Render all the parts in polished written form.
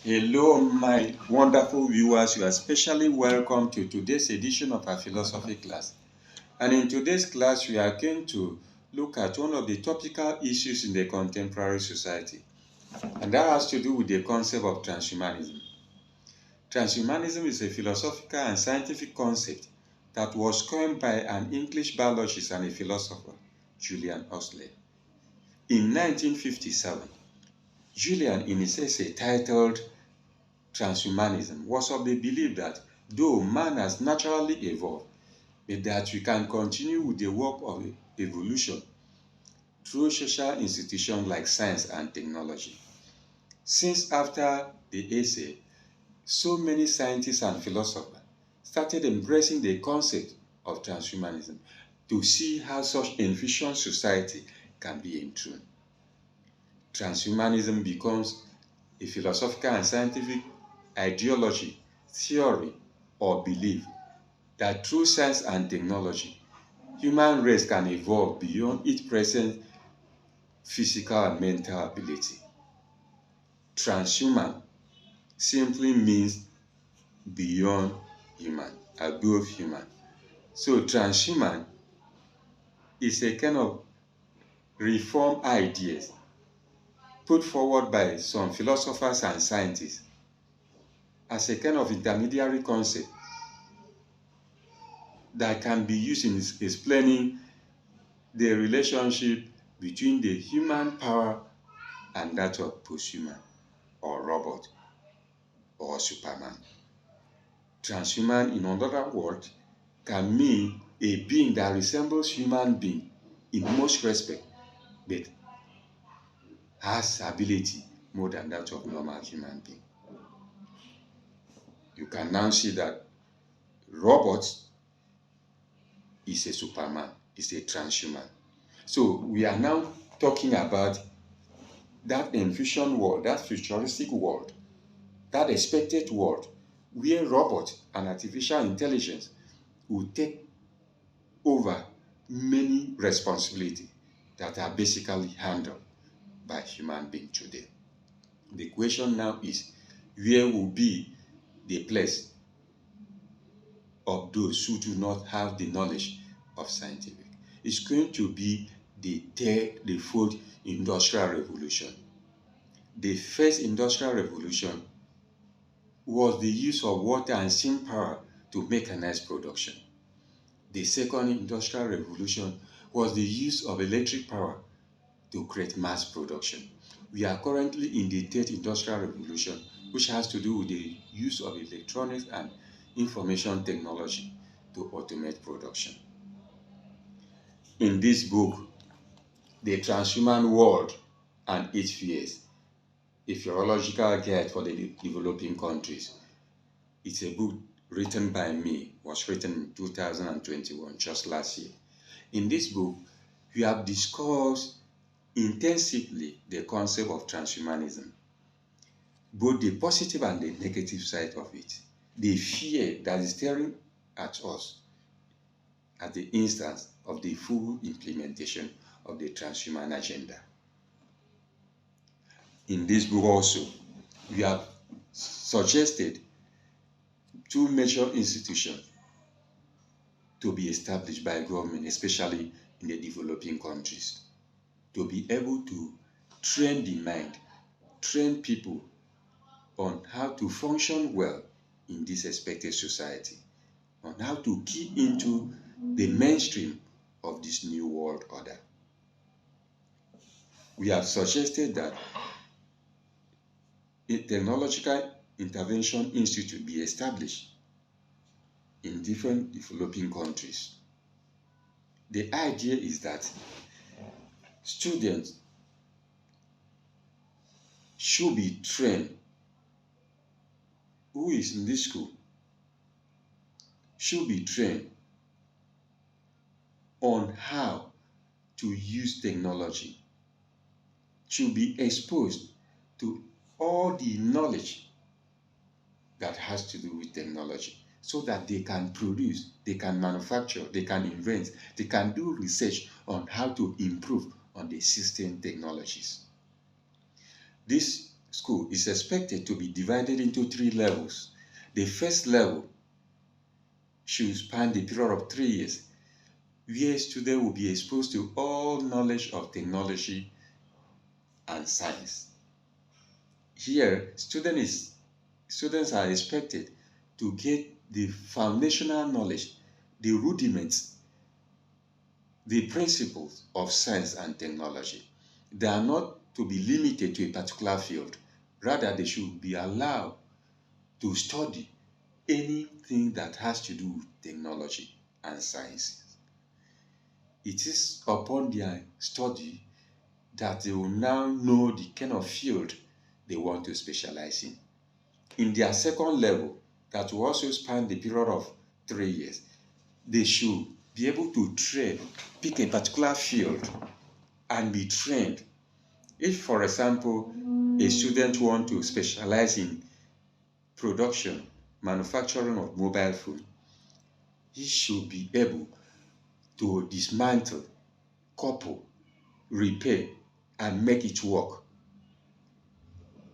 Hello, my wonderful viewers. You are especially welcome to today's edition of our philosophy class. And in today's class, we are going to look at one of the topical issues in the contemporary society. And that has to do with the concept of transhumanism. Transhumanism is a philosophical and scientific concept that was coined by an English biologist and a philosopher, Julian Huxley. In 1957, Julian, in his essay titled Transhumanism, was of the belief that though man has naturally evolved, but that we can continue with the work of evolution through social institutions like science and technology. Since after the essay, so many scientists and philosophers started embracing the concept of transhumanism to see how such envisioned society can be enthroned. Transhumanism becomes a philosophical and scientific ideology, theory, or belief that through science and technology, human race can evolve beyond its present physical and mental ability. Transhuman simply means beyond human, above human. So transhuman is a kind of reform ideas put forward by some philosophers and scientists as a kind of intermediary concept that can be used in explaining the relationship between the human power and that of posthuman or robot or superman. Transhuman, in other words, can mean a being that resembles human being in most respects, but has ability more than that of normal human being. You can now see that robot is a superman, is a transhuman. So we are now talking about that envisioned world, that futuristic world, that expected world where robot and artificial intelligence will take over many responsibilities that are basically handled by human beings today. The question now is, where will be the place of those who do not have the knowledge of scientific? It's going to be the fourth industrial revolution. The first industrial revolution was the use of water and steam power to mechanize production. The second industrial revolution was the use of electric power to create mass production. We are currently in the third industrial revolution, which has to do with the use of electronics and information technology to automate production. In this book, The Transhuman World and Its Fears, a theological guide for the developing countries. It's a book written by me, was written in 2021, just last year. In this book, we have discussed intensively the concept of transhumanism, both the positive and the negative side of it, the fear that is staring at us at the instance of the full implementation of the transhuman agenda. In this book also, we have suggested two major institutions to be established by government, especially in the developing countries, to be able to train the mind, train people on how to function well in this expected society, on how to key into the mainstream of this new world order. We have suggested that a technological intervention institute be established in different developing countries. The idea is that students should be trained, who is in this school should be trained on how to use technology, should be exposed to all the knowledge that has to do with technology, so that they can produce, they can manufacture, they can invent, they can do research on how to improve on the existing technologies. These school is expected to be divided into 3 levels. The first level should span the period of 3 years, where students will be exposed to all knowledge of technology and science. Here, students are expected to get the foundational knowledge, the rudiments, the principles of science and technology. They are not to be limited to a particular field. Rather, they should be allowed to study anything that has to do with technology and science. It is upon their study that they will now know the kind of field they want to specialize in. In their second level, that will also span the period of 3 years, they should be able to pick a particular field and be trained. If, for example, a student wants to specialize in production, manufacturing of mobile phone, he should be able to dismantle, couple, repair, and make it work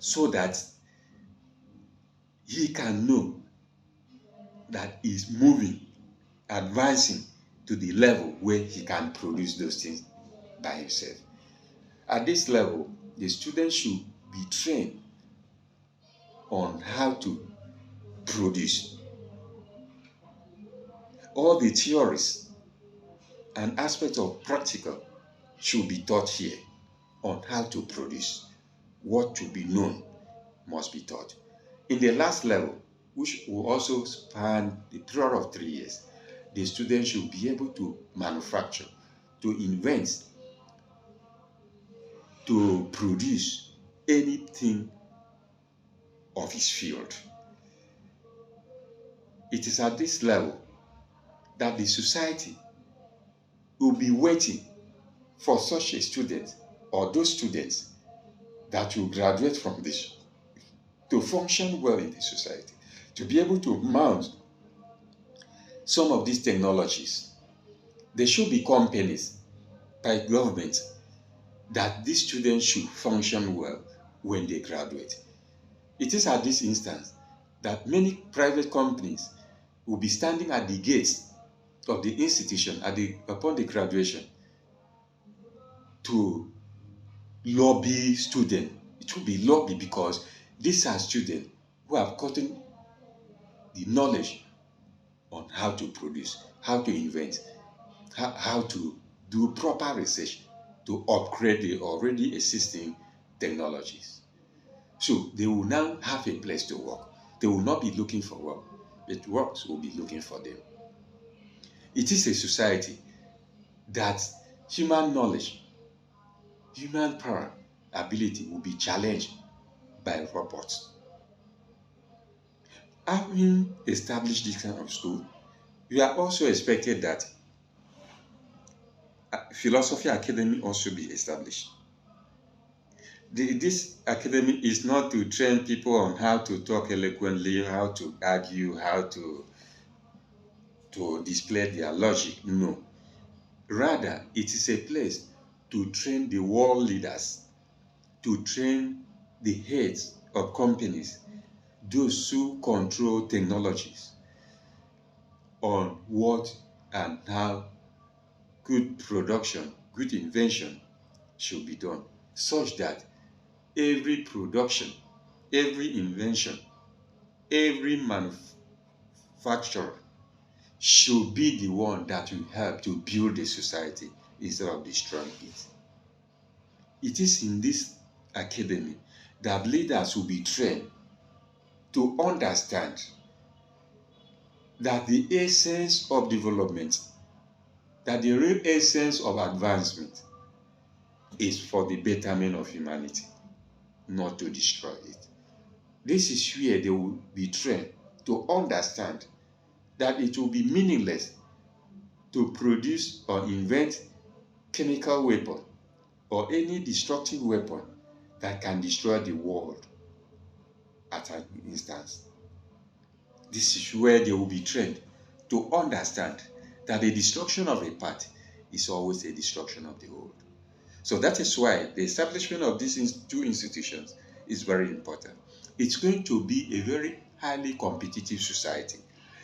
so that he can know that he's moving, advancing to the level where he can produce those things by himself. At this level, the student should be trained on how to produce. All the theories and aspects of practical should be taught here on how to produce. What to be known must be taught. In the last level, which will also span the period of 3 years, the student should be able to manufacture, to invent, to produce anything of his field. It is at this level that the society will be waiting for such a student or those students that will graduate from this to function well in the society, to be able to mount some of these technologies. There should be companies by government that these students should function well when they graduate. It is at this instance that many private companies will be standing at the gates of the institution upon the graduation to lobby students. It will be lobby because these are students who have gotten the knowledge on how to produce, how to invent, how to do proper research to upgrade the already existing technologies. So they will now have a place to work. They will not be looking for work, but works will be looking for them. It is a society that human knowledge, human power, ability will be challenged by robots. Having established this kind of school, we are also expected that philosophy academy also be established. This academy is not to train people on how to talk eloquently, how to argue, how to display their logic. No. Rather, it is a place to train the world leaders, to train the heads of companies, those who control technologies, on what and how good production, good invention should be done, such that every production, every invention, every manufacturer should be the one that will help to build a society instead of destroying it. It is in this academy that leaders will be trained to understand that the essence of development, that the real essence of advancement is for the betterment of humanity, not to destroy it. This is where they will be trained to understand that it will be meaningless to produce or invent chemical weapon or any destructive weapon that can destroy the world at an instance. This is where they will be trained to understand that the destruction of a part is always a destruction of the whole. So that is why the establishment of these two institutions is very important. It's going to be a very highly competitive society.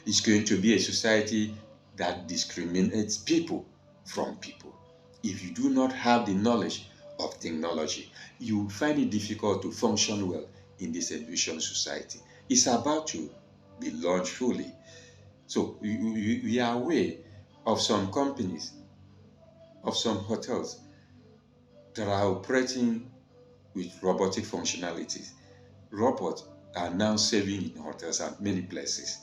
It's going to be a society that discriminates people from people. If you do not have the knowledge of technology, you will find it difficult to function well in this envisioned society. It's about to be launched fully. So we are aware of some companies, of some hotels that are operating with robotic functionalities. Robots are now serving in hotels and many places.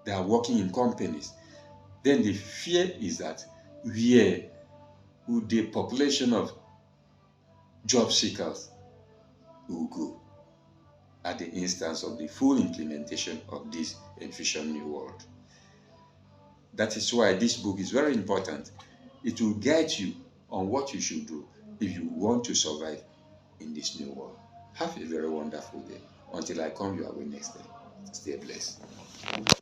They are working in companies. Then the fear is that where would the population of job seekers will go at the instance of the full implementation of this envisioned new world. That is why this book is very important. It will guide you on what you should do if you want to survive in this new world. Have a very wonderful day. Until I come your way next time. Stay blessed.